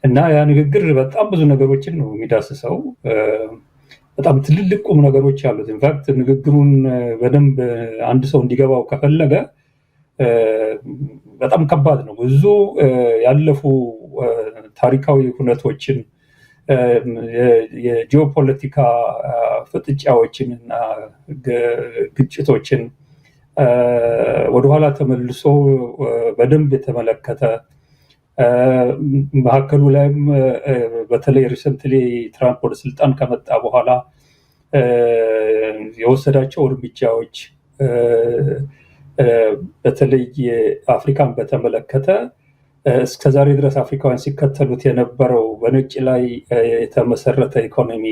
እና ያ ንግግር በጣም ብዙ ነገሮችን ነው የሚዳስሰው። በጣም ትልልቅ ቁም ነገሮች አሉት። ኢንፋክት ንግግሩን በደንብ አንድ ሰው እንዲገባው ከፈለገ በጣም ከባድ ነው። ብዙ ያለፉ ታሪካዊ ሁነቶችን የጂኦፖለቲካ ፍጥጫዎችን እና ግጭቶችን ወደኋላ ተመልሶ በደንብ የተመለከተ መካከሉ ላይም በተለይ ሪሰንትሊ ትራምፕ ወደ ስልጣን ከመጣ በኋላ የወሰዳቸው እርምጃዎች በተለይ አፍሪካን በተመለከተ እስከዛሬ ድረስ አፍሪካውያን ሲከተሉት የነበረው በነጭ ላይ የተመሰረተ ኢኮኖሚ፣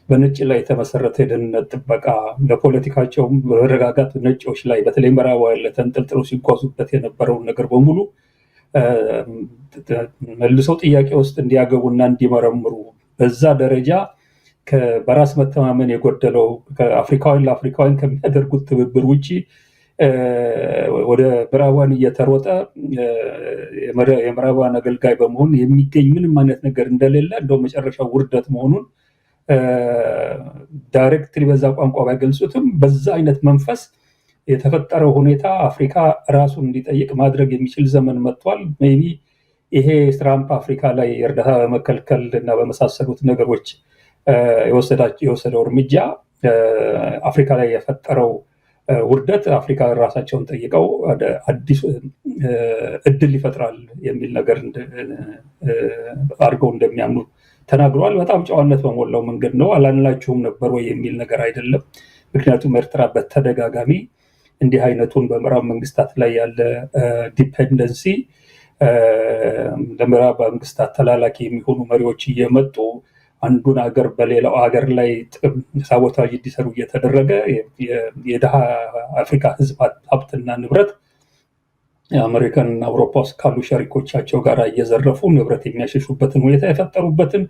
በነጭ ላይ የተመሰረተ የደህንነት ጥበቃ፣ ለፖለቲካቸውም መረጋጋት ነጮች ላይ በተለይ ምዕራባውያን ላይ ተንጠልጥለው ሲጓዙበት የነበረውን ነገር በሙሉ መልሰው ጥያቄ ውስጥ እንዲያገቡና እንዲመረምሩ በዛ ደረጃ በራስ መተማመን የጎደለው ከአፍሪካውያን ለአፍሪካውያን ከሚያደርጉት ትብብር ውጭ ወደ ምዕራባውያን እየተሮጠ የምዕራባውያን አገልጋይ በመሆን የሚገኝ ምንም አይነት ነገር እንደሌለ እንደው መጨረሻው ውርደት መሆኑን ዳይሬክትሊ በዛ ቋንቋ ባይገልጹትም በዛ አይነት መንፈስ የተፈጠረው ሁኔታ አፍሪካ ራሱን እንዲጠይቅ ማድረግ የሚችል ዘመን መጥቷል። ሜቢ ይሄ ትራምፕ አፍሪካ ላይ እርዳታ በመከልከል እና በመሳሰሉት ነገሮች የወሰደው እርምጃ አፍሪካ ላይ የፈጠረው ውርደት አፍሪካ ራሳቸውን ጠይቀው አዲስ እድል ይፈጥራል የሚል ነገር አድርገው እንደሚያምኑ ተናግረዋል። በጣም ጨዋነት በሞላው መንገድ ነው። አላልናችሁም ነበር ወይ የሚል ነገር አይደለም። ምክንያቱም ኤርትራ በተደጋጋሚ እንዲህ አይነቱን በምዕራብ መንግስታት ላይ ያለ ዲፔንደንሲ ለምዕራብ መንግስታት ተላላኪ የሚሆኑ መሪዎች እየመጡ አንዱን ሀገር በሌላው ሀገር ላይ ሳቦታጅ እንዲሰሩ እየተደረገ የድሃ አፍሪካ ህዝብ ሀብትና ንብረት የአሜሪካን እና አውሮፓ ውስጥ ካሉ ሸሪኮቻቸው ጋር እየዘረፉ ንብረት የሚያሸሹበትን ሁኔታ የፈጠሩበትን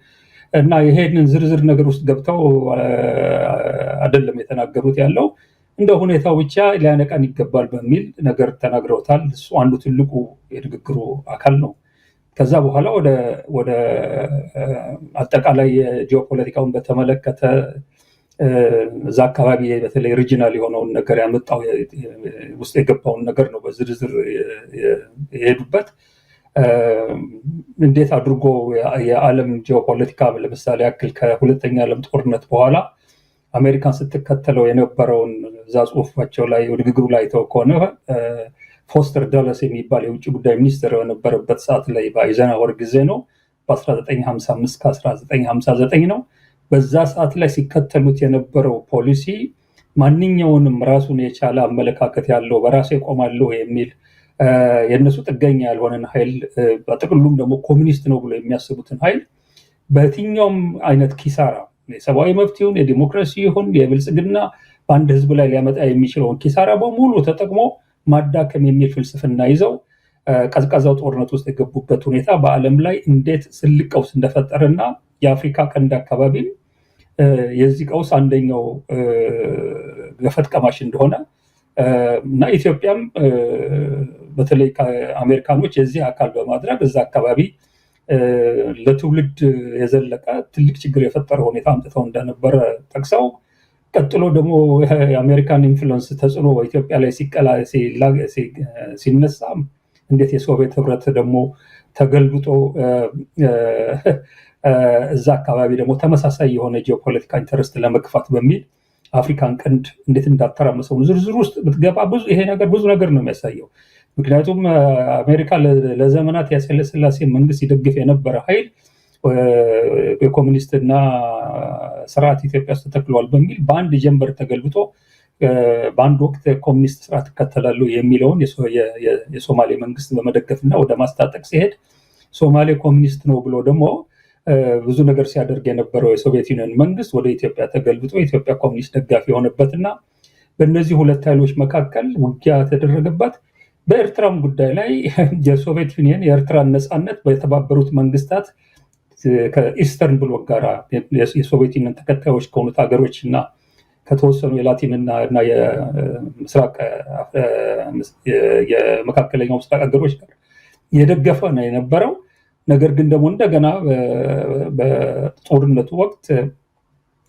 እና ይሄንን ዝርዝር ነገር ውስጥ ገብተው አይደለም የተናገሩት ያለው እንደ ሁኔታው ብቻ ሊያነቃን ይገባል በሚል ነገር ተናግረውታል። እሱ አንዱ ትልቁ የንግግሩ አካል ነው። ከዛ በኋላ ወደ አጠቃላይ የጂኦፖለቲካውን በተመለከተ እዛ አካባቢ በተለይ ሪጂናል የሆነውን ነገር ያመጣው ውስጥ የገባውን ነገር ነው በዝርዝር የሄዱበት። እንዴት አድርጎ የዓለም ጂኦፖለቲካ ለምሳሌ ያክል ከሁለተኛ ዓለም ጦርነት በኋላ አሜሪካን ስትከተለው የነበረውን እዛ ጽሁፋቸው ላይ ንግግሩ ላይ አይተው ከሆነ ፎስተር ዳለስ የሚባል የውጭ ጉዳይ ሚኒስትር በነበረበት ሰዓት ላይ በአይዘንሃወር ጊዜ ነው በ1955 ከ1959 ነው። በዛ ሰዓት ላይ ሲከተሉት የነበረው ፖሊሲ ማንኛውንም ራሱን የቻለ አመለካከት ያለው በራሱ ይቆማለሁ የሚል የነሱ ጥገኛ ያልሆነን ኃይል በጥቅሉም ደግሞ ኮሚኒስት ነው ብሎ የሚያስቡትን ኃይል በየትኛውም አይነት ኪሳራ የሰብአዊ መብት ይሁን የዲሞክራሲ ይሁን የብልጽግና በአንድ ህዝብ ላይ ሊያመጣ የሚችለውን ኪሳራ በሙሉ ተጠቅሞ ማዳከም የሚል ፍልስፍና ይዘው ቀዝቃዛው ጦርነት ውስጥ የገቡበት ሁኔታ በዓለም ላይ እንዴት ትልቅ ቀውስ እንደፈጠረና የአፍሪካ ቀንድ አካባቢ የዚህ ቀውስ አንደኛው ገፈት ቀማሽ እንደሆነ እና ኢትዮጵያም በተለይ ከአሜሪካኖች የዚህ አካል በማድረግ እዛ አካባቢ ለትውልድ የዘለቀ ትልቅ ችግር የፈጠረ ሁኔታ አምጥተው እንደነበረ ጠቅሰው ቀጥሎ ደግሞ የአሜሪካን ኢንፍሉዌንስ ተጽዕኖ በኢትዮጵያ ላይ ሲነሳ እንዴት የሶቪየት ህብረት ደግሞ ተገልብጦ እዛ አካባቢ ደግሞ ተመሳሳይ የሆነ ጂኦፖለቲካ ኢንተረስት ለመግፋት በሚል አፍሪካን ቀንድ እንዴት እንዳተራመሰው ዝርዝር ውስጥ ብትገባ ይሄ ነገር ብዙ ነገር ነው የሚያሳየው። ምክንያቱም አሜሪካ ለዘመናት የኃይለ ሥላሴ መንግስት ይደግፍ የነበረ ኃይል የኮሚኒስትና ስርዓት ኢትዮጵያ ውስጥ ተተክሏል በሚል በአንድ ጀንበር ተገልብጦ በአንድ ወቅት ኮሚኒስት ስርዓት ይከተላሉ የሚለውን የሶማሌ መንግስት በመደገፍና ወደ ማስታጠቅ ሲሄድ ሶማሌ ኮሚኒስት ነው ብሎ ደግሞ ብዙ ነገር ሲያደርግ የነበረው የሶቪየት ዩኒየን መንግስት ወደ ኢትዮጵያ ተገልብጦ የኢትዮጵያ ኮሚኒስት ደጋፊ የሆነበትና በእነዚህ ሁለት ኃይሎች መካከል ውጊያ ተደረገበት። በኤርትራም ጉዳይ ላይ የሶቪየት ዩኒየን የኤርትራን ነፃነት በተባበሩት መንግስታት ከኢስተርን ብሎክ ጋር የሶቪየት ዩኒየን ተከታዮች ከሆኑት ሀገሮች እና ከተወሰኑ የላቲን እና የምስራቅ የመካከለኛው ምስራቅ ሀገሮች ጋር የደገፈ ነው የነበረው። ነገር ግን ደግሞ እንደገና በጦርነቱ ወቅት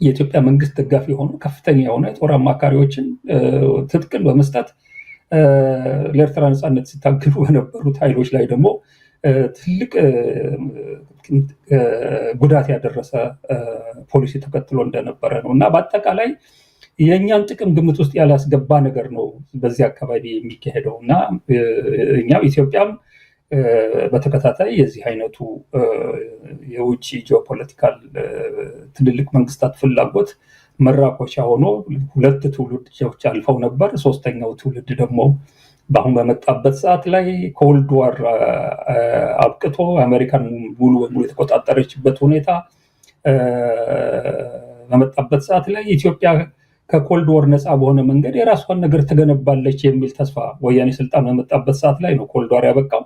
የኢትዮጵያ መንግስት ደጋፊ የሆኑ ከፍተኛ የሆነ የጦር አማካሪዎችን ትጥቅን በመስጠት ለኤርትራ ነፃነት ሲታገሉ በነበሩት ኃይሎች ላይ ደግሞ ትልቅ ጉዳት ያደረሰ ፖሊሲ ተከትሎ እንደነበረ ነው እና በአጠቃላይ የእኛን ጥቅም ግምት ውስጥ ያላስገባ ነገር ነው በዚህ አካባቢ የሚካሄደው እና እኛም ኢትዮጵያም በተከታታይ የዚህ አይነቱ የውጭ ጂኦፖለቲካል ትልልቅ መንግስታት ፍላጎት መራኮቻ ሆኖ 2 ትውልዶች አልፈው ነበር። 3ኛው ትውልድ ደግሞ በአሁን በመጣበት ሰዓት ላይ ኮልድ ዋር አብቅቶ አሜሪካን ሙሉ በሙሉ የተቆጣጠረችበት ሁኔታ በመጣበት ሰዓት ላይ ኢትዮጵያ ከኮልድ ዋር ነፃ በሆነ መንገድ የራሷን ነገር ትገነባለች የሚል ተስፋ ወያኔ ስልጣን በመጣበት ሰዓት ላይ ነው ኮልድ ዋር ያበቃው።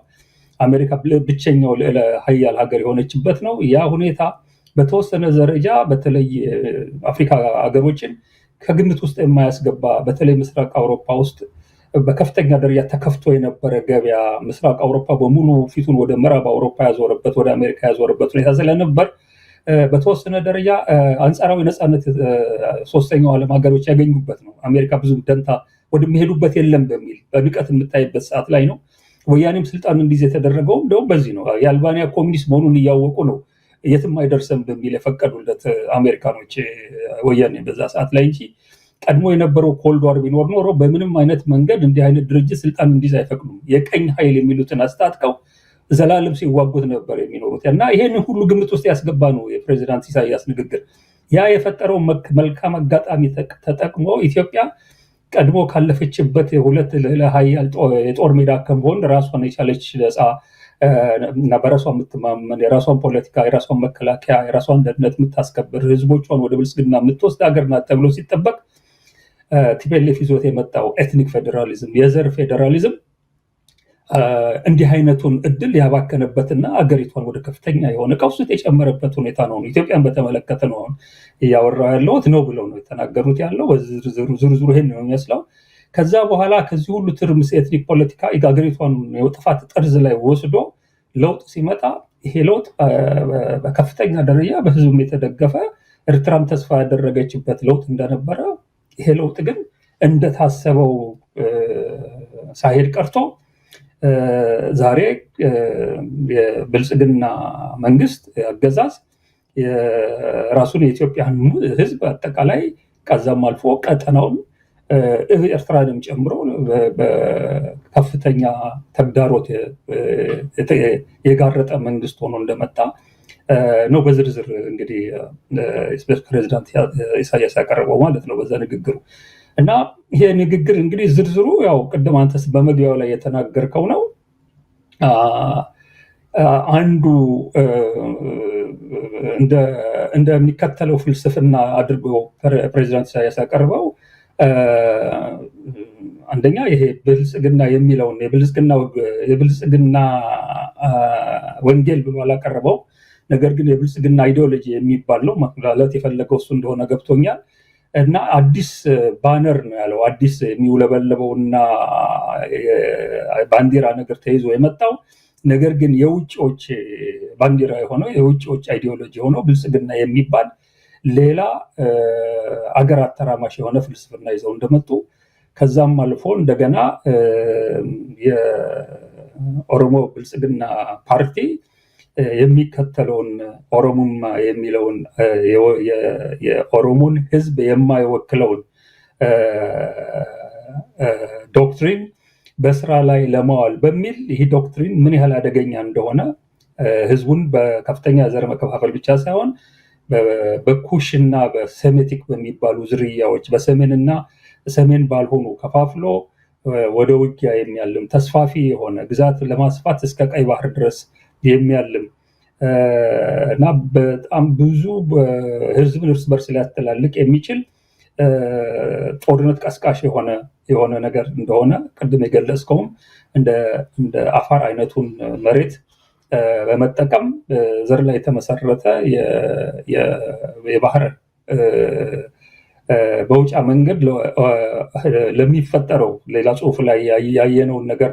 አሜሪካ ብቸኛው ልዕለ ሀያል ሀገር የሆነችበት ነው። ያ ሁኔታ በተወሰነ ደረጃ በተለይ አፍሪካ ሀገሮችን ከግምት ውስጥ የማያስገባ በተለይ ምስራቅ አውሮፓ ውስጥ በከፍተኛ ደረጃ ተከፍቶ የነበረ ገበያ ምስራቅ አውሮፓ በሙሉ ፊቱን ወደ ምዕራብ አውሮፓ ያዞረበት ወደ አሜሪካ ያዞረበት ሁኔታ ስለነበር በተወሰነ ደረጃ አንጻራዊ ነፃነት 3ኛው ዓለም ሀገሮች ያገኙበት ነው። አሜሪካ ብዙ ደንታ ወደሚሄዱበት የለም በሚል በንቀት የምታይበት ሰዓት ላይ ነው ወያኔም ስልጣን እንዲይዝ የተደረገው። እንደውም በዚህ ነው የአልባኒያ ኮሚኒስት መሆኑን እያወቁ ነው የትም አይደርሰም በሚል የፈቀዱለት አሜሪካኖች ወያኔ በዛ ሰዓት ላይ እንጂ ቀድሞ የነበረው ኮልድ ዋር ቢኖር ኖሮ በምንም አይነት መንገድ እንዲህ አይነት ድርጅት ስልጣን እንዲይዝ አይፈቅዱም። የቀኝ ኃይል የሚሉትን አስታጥቀው ዘላለም ሲዋጉት ነበር የሚኖሩት እና ይሄንን ሁሉ ግምት ውስጥ ያስገባ ነው የፕሬዚዳንት ኢሳያስ ንግግር። ያ የፈጠረው መልካም አጋጣሚ ተጠቅሞ ኢትዮጵያ ቀድሞ ካለፈችበት የሁለት ለሀያል የጦር ሜዳ ከመሆን ራሷን የቻለች ነፃ እና በራሷ የምትማመን የራሷን ፖለቲካ የራሷን መከላከያ የራሷን ደህንነት የምታስከብር ህዝቦቿን ወደ ብልጽግና የምትወስድ ሀገር ናት ተብሎ ሲጠበቅ ቲፒኤልኤፍ ይዞት የመጣው ኤትኒክ ፌዴራሊዝም የዘር ፌዴራሊዝም እንዲህ አይነቱን እድል ያባከነበትና አገሪቷን ወደ ከፍተኛ የሆነ ቀውስ የጨመረበት ሁኔታ ነው። ኢትዮጵያን በተመለከተ ነው እያወራሁ ያለሁት ነው ብለው ነው የተናገሩት ያለው ዝርዝሩ ይሄን ነው የሚመስለው። ከዛ በኋላ ከዚህ ሁሉ ትርምስ ኤትኒክ ፖለቲካ የአገሪቷን የጥፋት ጠርዝ ላይ ወስዶ ለውጥ ሲመጣ ይሄ ለውጥ በከፍተኛ ደረጃ በህዝብም የተደገፈ ኤርትራም ተስፋ ያደረገችበት ለውጥ እንደነበረ ይሄ ለውጥ ግን እንደታሰበው ሳይሄድ ቀርቶ ዛሬ የብልጽግና መንግስት አገዛዝ የራሱን የኢትዮጵያን ህዝብ አጠቃላይ ከዛም አልፎ ቀጠናውን ኤርትራንም ጨምሮ በከፍተኛ ተግዳሮት የጋረጠ መንግስት ሆኖ እንደመጣ ነው በዝርዝር እንግዲህ ፕሬዚዳንት ኢሳያስ ያቀረበው ማለት ነው በዛ ንግግሩ። እና ይሄ ንግግር እንግዲህ ዝርዝሩ ያው ቅድም አንተስ በመግቢያው ላይ የተናገርከው ነው። አንዱ እንደሚከተለው ፍልስፍና አድርጎ ፕሬዚዳንት ኢሳያስ ያቀርበው አንደኛ ይሄ ብልጽግና የሚለውን የብልጽግና ወንጌል ብሎ አላቀረበው። ነገር ግን የብልጽግና አይዲዮሎጂ የሚባል ነው ማለት የፈለገው እሱ እንደሆነ ገብቶኛል። እና አዲስ ባነር ነው ያለው አዲስ የሚውለበለበውና ባንዲራ ነገር ተይዞ የመጣው ነገር ግን የውጭዎች ባንዲራ የሆነው የውጭዎች አይዲዮሎጂ ሆኖ ብልጽግና የሚባል ሌላ አገር አተራማሽ የሆነ ፍልስፍና ይዘው እንደመጡ ከዛም አልፎ እንደገና የኦሮሞ ብልጽግና ፓርቲ የሚከተለውን ኦሮሞማ የሚለውን የኦሮሞን ህዝብ የማይወክለውን ዶክትሪን በስራ ላይ ለማዋል በሚል ይህ ዶክትሪን ምን ያህል አደገኛ እንደሆነ ህዝቡን በከፍተኛ ዘር መከፋፈል ብቻ ሳይሆን በኩሽና በሴሜቲክ በሚባሉ ዝርያዎች በሰሜንና ሰሜን ባልሆኑ ከፋፍሎ ወደ ውጊያ የሚያልም ተስፋፊ የሆነ ግዛት ለማስፋት እስከ ቀይ ባህር ድረስ የሚያልም እና በጣም ብዙ ህዝብን እርስ በርስ ሊያስተላልቅ የሚችል ጦርነት ቀስቃሽ የሆነ ነገር እንደሆነ ቅድም የገለጽከውም እንደ አፋር አይነቱን መሬት በመጠቀም ዘር ላይ የተመሰረተ የባህር በውጫ መንገድ ለሚፈጠረው ሌላ ጽሁፍ ላይ ያየነውን ነገር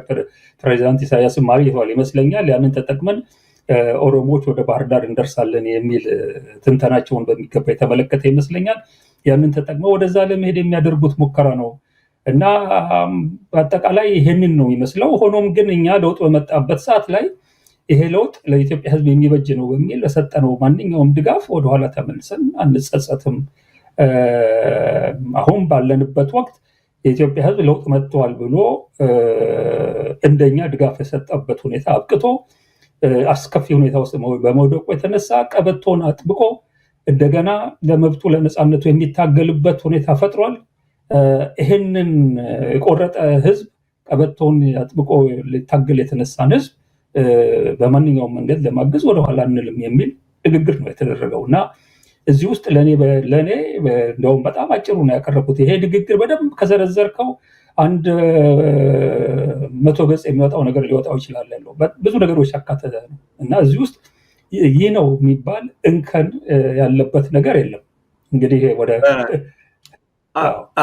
ፕሬዚዳንት ኢሳያስ ማርይቷል ይመስለኛል። ያንን ተጠቅመን ኦሮሞዎች ወደ ባህር ዳር እንደርሳለን የሚል ትንተናቸውን በሚገባ የተመለከተ ይመስለኛል። ያንን ተጠቅመው ወደዛ ለመሄድ የሚያደርጉት ሙከራ ነው እና በአጠቃላይ ይሄንን ነው የሚመስለው። ሆኖም ግን እኛ ለውጥ በመጣበት ሰዓት ላይ ይሄ ለውጥ ለኢትዮጵያ ሕዝብ የሚበጅ ነው በሚል ለሰጠነው ማንኛውም ድጋፍ ወደኋላ ተመልሰን አንጸጸትም። አሁን ባለንበት ወቅት የኢትዮጵያ ሕዝብ ለውጥ መጥቷል ብሎ እንደኛ ድጋፍ የሰጠበት ሁኔታ አብቅቶ አስከፊ ሁኔታ ውስጥ በመውደቁ የተነሳ ቀበቶን አጥብቆ እንደገና ለመብቱ ለነፃነቱ የሚታገልበት ሁኔታ ፈጥሯል። ይህንን የቆረጠ ሕዝብ ቀበቶን አጥብቆ ሊታገል የተነሳን ሕዝብ በማንኛውም መንገድ ለማገዝ ወደኋላ አንልም የሚል ንግግር ነው የተደረገው እና እዚህ ውስጥ ለኔ እንደውም በጣም አጭሩ ነው ያቀረቡት። ይሄ ንግግር በደንብ ከዘረዘርከው አንድ 100 ገጽ የሚወጣው ነገር ሊወጣው ይችላል። ያለው ብዙ ነገሮች ያካተተ ነው እና እዚህ ውስጥ ይህ ነው የሚባል እንከን ያለበት ነገር የለም። እንግዲህ ወደ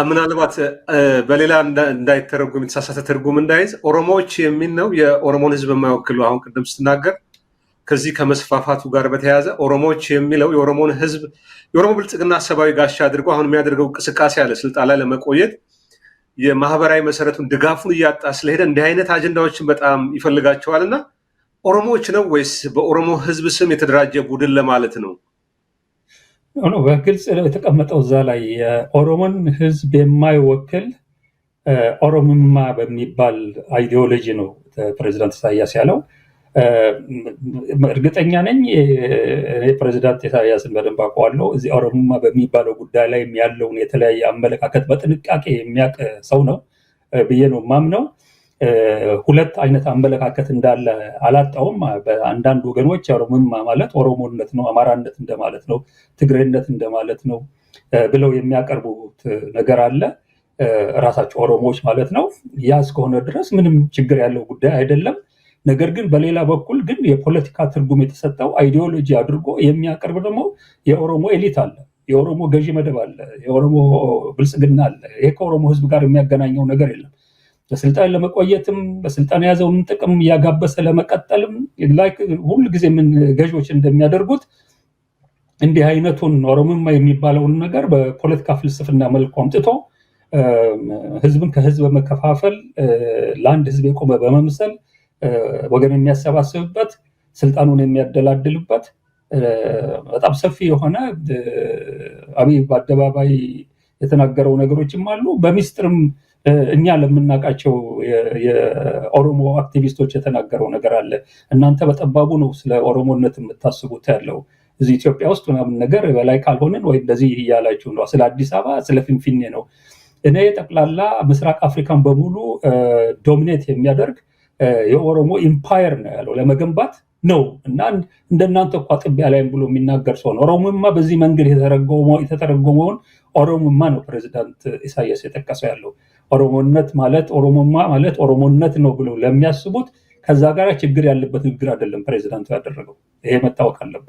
ምናልባት በሌላ እንዳይተረጉም የተሳሳተ ትርጉም እንዳይዝ ኦሮሞዎች የሚል ነው የኦሮሞን ሕዝብ የማይወክሉ አሁን ቅድም ስትናገር ከዚህ ከመስፋፋቱ ጋር በተያያዘ ኦሮሞዎች የሚለው የኦሮሞን ሕዝብ የኦሮሞ ብልጽግና ሰብአዊ ጋሻ አድርጎ አሁን የሚያደርገው እንቅስቃሴ አለ ስልጣን ላይ ለመቆየት የማህበራዊ መሰረቱን ድጋፉን እያጣ ስለሄደ እንዲህ አይነት አጀንዳዎችን በጣም ይፈልጋቸዋል እና ኦሮሞዎች ነው ወይስ በኦሮሞ ሕዝብ ስም የተደራጀ ቡድን ለማለት ነው? በግልጽ የተቀመጠው እዛ ላይ የኦሮሞን ሕዝብ የማይወክል ኦሮምማ በሚባል አይዲዮሎጂ ነው ፕሬዚዳንት ኢሳያስ ያለው። እርግጠኛ ነኝ ፕሬዚዳንት ኢሳያስን በደንብ አውቀዋለሁ። እዚህ ኦሮሞማ በሚባለው ጉዳይ ላይ ያለውን የተለያየ አመለካከት በጥንቃቄ የሚያውቅ ሰው ነው ብዬ ነው ማምነው። ሁለት አይነት አመለካከት እንዳለ አላጣውም። በአንዳንድ ወገኖች ኦሮሞማ ማለት ኦሮሞነት ነው፣ አማራነት እንደማለት ነው፣ ትግሬነት እንደማለት ነው ብለው የሚያቀርቡት ነገር አለ። ራሳቸው ኦሮሞዎች ማለት ነው። ያ እስከሆነ ድረስ ምንም ችግር ያለው ጉዳይ አይደለም። ነገር ግን በሌላ በኩል ግን የፖለቲካ ትርጉም የተሰጠው አይዲዮሎጂ አድርጎ የሚያቀርብ ደግሞ የኦሮሞ ኤሊት አለ፣ የኦሮሞ ገዢ መደብ አለ፣ የኦሮሞ ብልጽግና አለ። ይሄ ከኦሮሞ ሕዝብ ጋር የሚያገናኘው ነገር የለም። በስልጣን ለመቆየትም በስልጣን የያዘውን ጥቅም እያጋበሰ ለመቀጠልም ሁሉ ጊዜ ምን ገዢዎች እንደሚያደርጉት እንዲህ አይነቱን ኦሮሞማ የሚባለውን ነገር በፖለቲካ ፍልስፍና መልኩ አምጥቶ ሕዝብን ከሕዝብ በመከፋፈል ለአንድ ሕዝብ የቆመ በመምሰል ወገን የሚያሰባስብበት ስልጣኑን የሚያደላድልበት በጣም ሰፊ የሆነ አብይ በአደባባይ የተናገረው ነገሮችም አሉ። በሚስጥርም እኛ ለምናውቃቸው የኦሮሞ አክቲቪስቶች የተናገረው ነገር አለ። እናንተ በጠባቡ ነው ስለ ኦሮሞነት የምታስቡት ያለው እዚህ ኢትዮጵያ ውስጥ ምናምን ነገር በላይ ካልሆንን ወይ እንደዚህ እያላችሁ ነው። ስለ አዲስ አበባ ስለ ፊንፊኔ ነው። እኔ ጠቅላላ ምስራቅ አፍሪካን በሙሉ ዶሚኔት የሚያደርግ የኦሮሞ ኢምፓየር ነው ያለው ለመገንባት ነው እና እንደናንተ እኮ ጥቢያ ላይም ብሎ የሚናገር ሰው ነው። ኦሮሞማ በዚህ መንገድ የተተረጎመውን ኦሮሞማ ነው ፕሬዚዳንት ኢሳያስ የጠቀሰው ያለው። ኦሮሞነት ማለት ኦሮሞማ ማለት ኦሮሞነት ነው ብሎ ለሚያስቡት ከዛ ጋር ችግር ያለበት ንግግር አይደለም ፕሬዚዳንቱ ያደረገው። ይሄ መታወቅ አለበት።